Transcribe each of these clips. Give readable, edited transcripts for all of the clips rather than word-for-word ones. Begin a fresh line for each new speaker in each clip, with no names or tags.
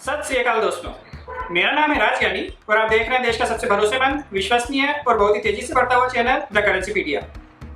सत श्री अकाल दोस्तों, मेरा नाम है राज यानी और आप देख रहे हैं देश का सबसे भरोसेमंद, विश्वसनीय और बहुत ही तेजी से बढ़ता हुआ चैनल द करेंसीपीडिया।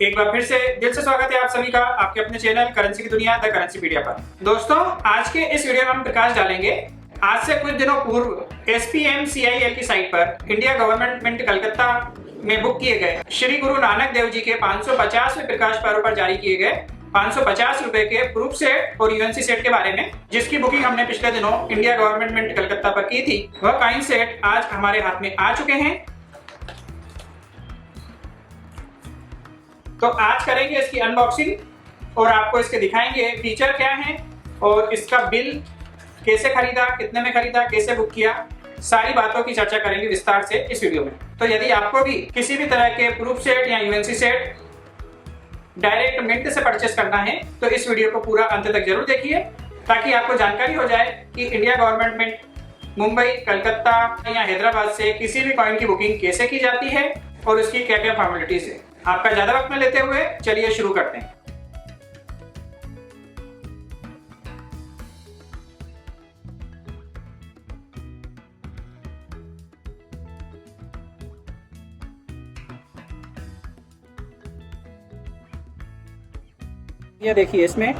एक बार फिर से दिल से स्वागत है आप सभी का आपके अपने चैनल करेंसी की दुनिया द करेंसीपीडिया पर। दोस्तों, आज के इस वीडियो में हम प्रकाश डालेंगे आज से कुछ दिनों पूर्व SPMCIL की साइट पर इंडिया गवर्नमेंट मिंट कलकत्ता में बुक किए गए श्री गुरु नानक देव जी के 550वें प्रकाश पर्व पर जारी किए गए 550 रुपए के प्रूफ सेट और यूएनसी सेट के बारे में, जिसकी बुकिंग हमने पिछले दिनों इंडिया गवर्नमेंट मिंट कलकत्ता पर की थी। वह कॉइन सेट आज हमारे हाथ में आ चुके हैं। तो आज करेंगे इसकी अनबॉक्सिंग और आपको इसके दिखाएंगे फीचर क्या हैं और इसका बिल कैसे खरीदा, कितने में खरीदा, कैसे बुक किया, सारी बातों की चर्चा करेंगे विस्तार से इस वीडियो में। तो यदि आपको भी किसी भी तरह के प्रूफ सेट या यूएनसी सेट डायरेक्ट मिंट से परचेस करना है तो इस वीडियो को पूरा अंत तक जरूर देखिए, ताकि आपको जानकारी हो जाए कि India government mint Mumbai, Calcutta या हैदराबाद से किसी भी कॉइन की बुकिंग कैसे की जाती है और उसकी क्या क्या फॉर्मेलिटीज है। आपका ज्यादा वक्त न लेते हुए चलिए शुरू करते हैं। ये देखिए, इसमें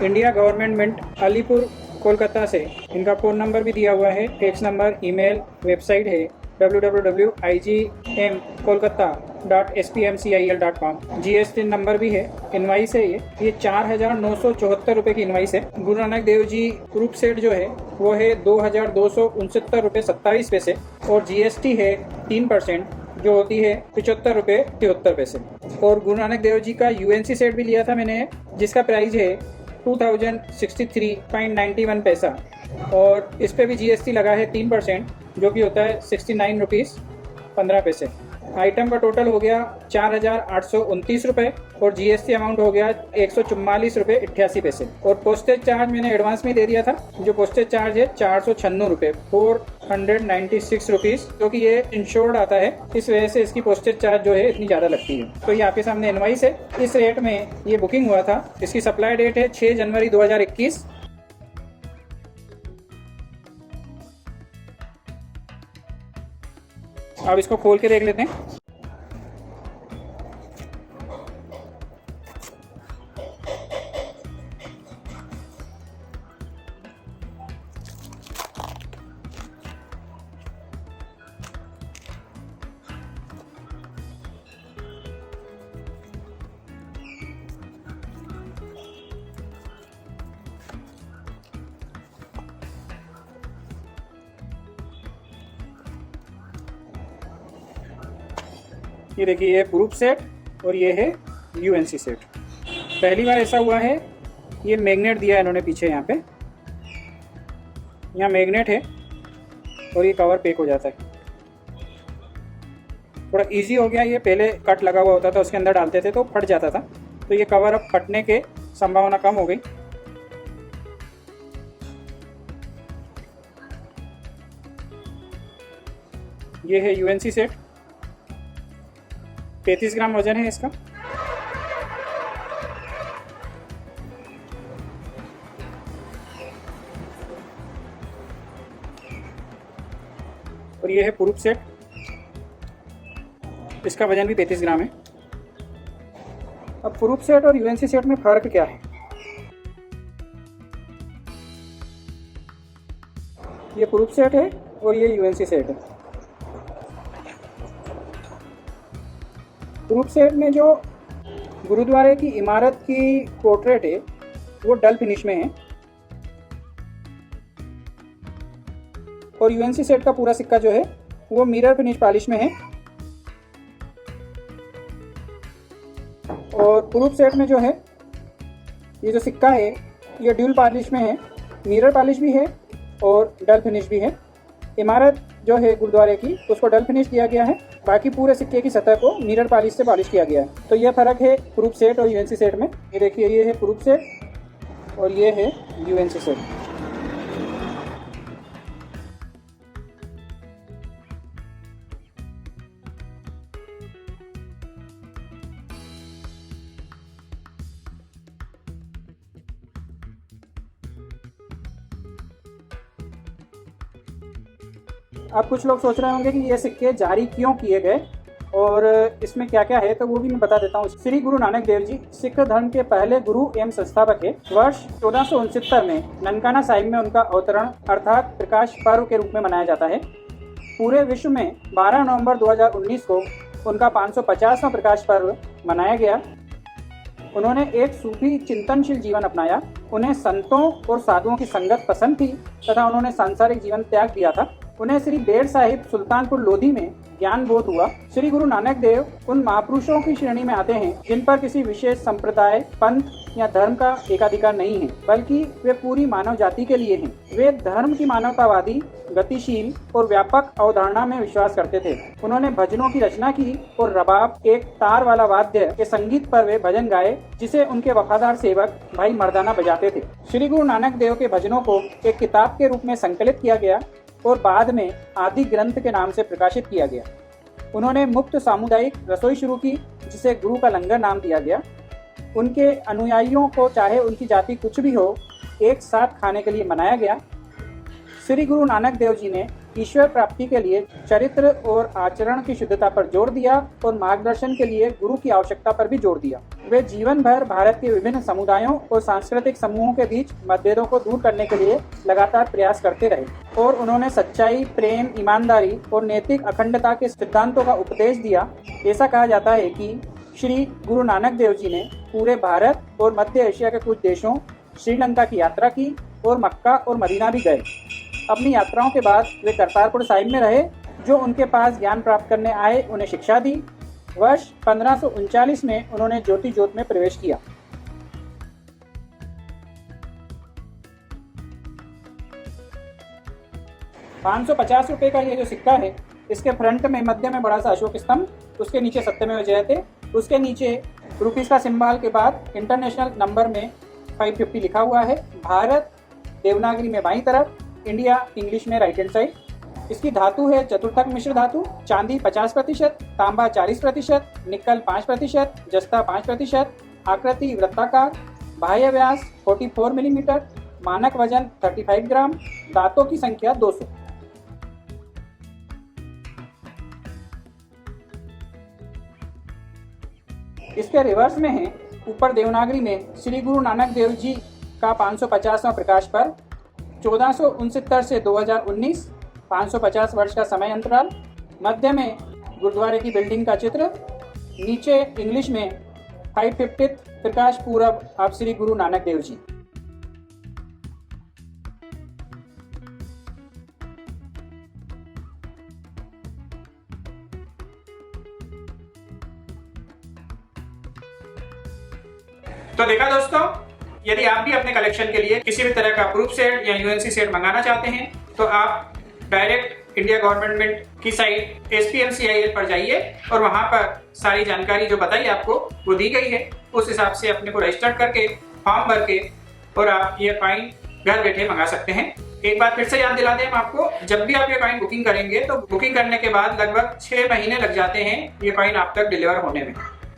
India government mint Alipore Kolkata से इनका फ़ोन नंबर भी दिया हुआ है, फैक्स नंबर, ईमेल, वेबसाइट है www.igmkolkata.spmcil.com। GST नंबर भी है। इनवाइस है ये 4,974 रुपये की इनवाइस है। गुरु नानक देव जी प्रूफ सेट जो है वो है 2,269 रुपये 27 पैसे और GST है 3%, जो होती है 75 रुपये 73 पैसे। और गुरु नानक देव जी का यूएनसी सेट भी लिया था मैंने, जिसका प्राइस है 2063.91 पैसा और इस पे भी GST लगा है 3%, जो कि होता है 69 रुपीज़ 15 पैसे। आइटम का टोटल हो गया 4,829 रुपये और GST अमाउंट हो गया 144 रुपये 88 पैसे। और पोस्टेज चार्ज मैंने एडवांस में दे दिया था, जो पोस्टेज चार्ज है 496 रुपये 496 रुपीज़, जो कि ये इंश्योर्ड आता है, इस वजह से इसकी पोस्टेज चार्ज जो है इतनी ज़्यादा लगती है। तो ये आपके सामने इनवाइस है। इस रेट में ये बुकिंग हुआ था। इसकी सप्लाई डेट है 6 जनवरी 2021। अब इसको खोल के देख लेते हैं। ये देखिए, ये प्रूफ सेट और ये है यूएनसी सेट। पहली बार ऐसा हुआ है, ये मैग्नेट दिया है इन्होंने पीछे, यहाँ मैग्नेट है और ये कवर पैक हो जाता है। थोड़ा इजी हो गया ये, पहले कट लगा हुआ होता था, उसके अंदर डालते थे तो फट जाता था, तो ये कवर अब फटने के संभावना कम हो गई। ये है यूएनसी सेट, 35 ग्राम वजन है इसका। और ये है प्रूफ सेट, इसका वजन भी 35 ग्राम है। अब प्रूफ सेट और यूएनसी सेट में फ़र्क क्या है? ये प्रूफ सेट है और ये यूएनसी सेट है। प्रूफ सेट में जो गुरुद्वारे की इमारत की पोर्ट्रेट है वो डल फिनिश में है और यूएनसी सेट का पूरा सिक्का जो है वो मिरर फिनिश पॉलिश में है। और प्रूफ सेट में जो है ये जो सिक्का है ये ड्यूल पॉलिश में है, मिरर पॉलिश भी है और डल फिनिश भी है। इमारत जो है गुरुद्वारे की उसको डल फिनिश दिया गया है, बाकी पूरे सिक्के की सतह को मिरर पॉलिश से पॉलिश किया गया है। तो यह फ़र्क है प्रूफ सेट और यूएनसी सेट में। ये देखिए, ये है प्रूफ सेट और ये है यूएनसी सेट। अब कुछ लोग सोच रहे होंगे कि ये सिक्के जारी क्यों किए गए और इसमें क्या क्या है, तो वो भी मैं बता देता हूँ। श्री गुरु नानक देव जी सिख धर्म के पहले गुरु एवं संस्थापक है। वर्ष 1469 में ननकाना साहिब में उनका अवतरण अर्थात प्रकाश पर्व के रूप में मनाया जाता है। पूरे विश्व में 12 नवंबर 2019 को उनका 550वां प्रकाश पर्व मनाया गया। उन्होंने एक सूफी चिंतनशील जीवन अपनाया। उन्हें संतों और साधुओं की संगत पसंद थी तथा उन्होंने सांसारिक जीवन त्याग दिया था। उन्हें श्री बेर साहिब सुल्तानपुर लोधी में ज्ञान बोध हुआ। श्री गुरु नानक देव उन महापुरुषों की श्रेणी में आते हैं जिन पर किसी विशेष संप्रदाय, पंथ या धर्म का एकाधिकार नहीं है, बल्कि वे पूरी मानव जाति के लिए हैं। वे धर्म की मानवतावादी, गतिशील और व्यापक अवधारणा में विश्वास करते थे। उन्होंने भजनों की रचना की और रबाब, एक तार वाला वाद्य के संगीत पर वे भजन गाए जिसे उनके वफादार सेवक भाई मर्दाना बजाते थे। श्री गुरु नानक देव के भजनों को एक किताब के रूप में संकलित किया गया और बाद में आदि ग्रंथ के नाम से प्रकाशित किया गया। उन्होंने मुक्त सामुदायिक रसोई शुरू की जिसे गुरु का लंगर नाम दिया गया। उनके अनुयायियों को चाहे उनकी जाति कुछ भी हो, एक साथ खाने के लिए मनाया गया। श्री गुरु नानक देव जी ने ईश्वर प्राप्ति के लिए चरित्र और आचरण की शुद्धता पर जोर दिया और मार्गदर्शन के लिए गुरु की आवश्यकता पर भी जोर दिया। वे जीवन भर भारत के विभिन्न समुदायों और सांस्कृतिक समूहों के बीच मतभेदों को दूर करने के लिए लगातार प्रयास करते रहे और उन्होंने सच्चाई, प्रेम, ईमानदारी और नैतिक अखंडता के सिद्धांतों का उपदेश दिया। ऐसा कहा जाता है कि श्री गुरु नानक देव जी ने पूरे भारत और मध्य एशिया के कुछ देशों, श्रीलंका की यात्रा की और मक्का और मदीना भी गए। अपनी यात्राओं के बाद वे करतारपुर साहिब में रहे। जो उनके पास ज्ञान प्राप्त करने आए उन्हें शिक्षा दी। वर्ष 1539 में उन्होंने ज्योति ज्योत में प्रवेश किया। ₹550 का ये जो सिक्का है, इसके फ्रंट में मध्य में बड़ा सा अशोक स्तंभ, उसके नीचे सत्यमेव जयते, उसके नीचे रुपीस का सिंबल के बाद इंटरनेशनल नंबर में 550 लिखा हुआ है। भारत देवनागरी में बाईं तरफ, इंडिया इंग्लिश में राइट हैंड साइड। इसकी धातु है चतुर्थक मिश्र धातु। चांदी 50%, तांबा 40%, निकल 5%, जस्ता 5%, आकृति वृत्ताकार, बाह्य व्यास 44 मिलीमीटर, मानक वजन 35 ग्राम, दांतों की संख्या 200। इसके रिवर्स में है, ऊपर देवनागरी में श्री गुरु नानक देव जी का 550वां प्रकाश पर्व 1469 से 2019, 550 वर्ष का समय अंतराल। मध्य में गुरुद्वारे की बिल्डिंग का चित्र, नीचे इंग्लिश में 550 प्रकाश पूरब आप श्री गुरु नानक देव जी।
तो देखा दोस्तों, यदि आप भी अपने कलेक्शन के लिए किसी भी तरह का प्रूफ सेट या यूएनसी सेट मंगाना चाहते हैं तो आप डायरेक्ट इंडिया गवर्नमेंट की साइट SPMCIL पर जाइए और वहां पर सारी जानकारी जो बताई आपको वो दी गई है, उस हिसाब से अपने को रजिस्टर करके फॉर्म भर के और आप ये कॉइन घर बैठे मंगा सकते हैं। एक बार फिर से याद दिला दें हम आपको, जब भी आप ये कॉइन बुकिंग करेंगे तो बुकिंग करने के बाद लगभग 6 महीने लग जाते हैं ये कॉइन आप तक डिलीवर होने में।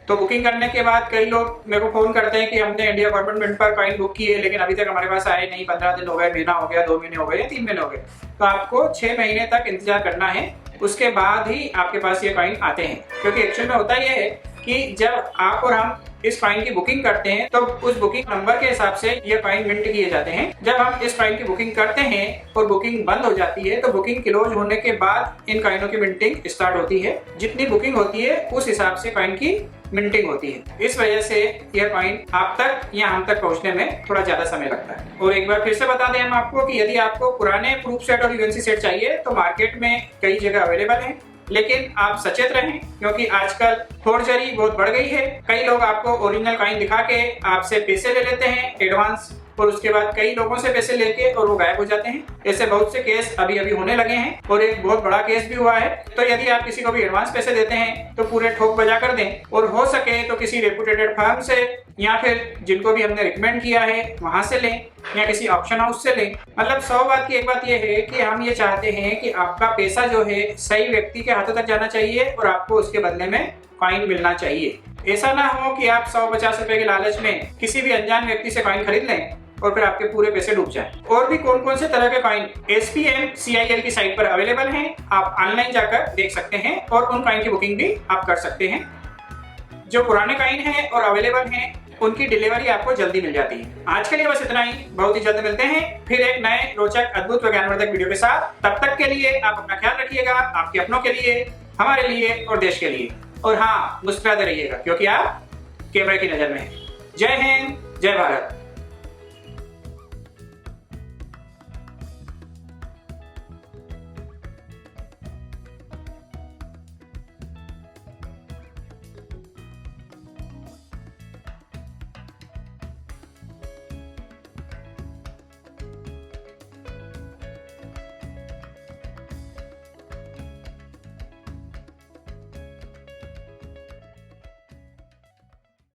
तो बुकिंग करने के बाद कई लोग मेरे को फोन करते हैं कि हमने इंडिया गवर्नमेंट पर कॉइन बुक की है लेकिन अभी तक हमारे पास आए नहीं, 15 दिन हो गए, महीना हो गया, 2 महीने हो गए या 3 महीने हो गए। तो आपको 6 महीने तक इंतजार करना है, उसके बाद ही आपके पास ये कॉइन आते हैं। क्योंकि एक्चुअल में होता यह है कि जब आप और हम इस कॉइन की बुकिंग करते हैं तो उस बुकिंग नंबर के हिसाब से ये कॉइन मिंट किए जाते हैं। जब हम इस कॉइन की बुकिंग करते हैं और बुकिंग बंद हो जाती है तो बुकिंग क्लोज होने के बाद इन कॉइनों की मिंटिंग स्टार्ट होती है। जितनी बुकिंग होती है उस हिसाब से कॉइन की मिंटिंग होती है। इस वजह से यह कॉइन आप तक या हम तक पहुंचने में थोड़ा ज्यादा समय लगता है। और एक बार फिर से बता दें हम आपको कि यदि आपको पुराने प्रूफ सेट और यूएनसी सेट चाहिए तो मार्केट में कई जगह अवेलेबल है, लेकिन आप सचेत रहें क्योंकि आजकल फोर्जरी बहुत बढ़ गई है। कई लोग आपको ओरिजिनल कॉइन दिखा के आपसे पैसे ले लेते हैं एडवांस और उसके बाद कई लोगों से पैसे लेके और वो गायब हो जाते हैं। ऐसे बहुत से केस अभी होने लगे हैं और एक बहुत बड़ा केस भी हुआ है। तो यदि आप किसी को भी एडवांस पैसे देते हैं तो पूरे ठोक बजा कर दें और हो सके तो किसी रेपुटेटेड फर्म से या फिर जिनको भी हमने रिकमेंड किया है वहां से लें या किसी ऑप्शन हाउस से लें। मतलब 100 बात की एक बात यह है कि हम ये चाहते हैं कि आपका पैसा जो है सही व्यक्ति के हाथों तक जाना चाहिए और आपको उसके बदले में कॉइन मिलना चाहिए। ऐसा ना हो कि आप 100-50 रुपए के लालच में किसी भी अनजान व्यक्ति से कॉइन खरीद लें
और फिर आपके पूरे पैसे डूब जाएं। और भी कौन कौन से तरह के कॉइन SPMCIL की साइट पर अवेलेबल हैं, आप ऑनलाइन जाकर देख सकते हैं और उन कॉइन की बुकिंग भी आप कर सकते हैं। जो पुराने कॉइन हैं और अवेलेबल हैं उनकी डिलीवरी आपको जल्दी मिल जाती है। आज के लिए बस इतना ही, बहुत ही जल्द मिलते हैं फिर एक नए रोचक, अद्भुत व ज्ञानवर्धक वीडियो के साथ। तब तक के लिए आप अपना ख्याल रखिएगा, आपके अपनों के लिए, हमारे लिए और देश के लिए। और हाँ, मुस्कुराते रहिएगा क्योंकि आप कैमरे की नजर में हैं। जय हिंद, जय भारत।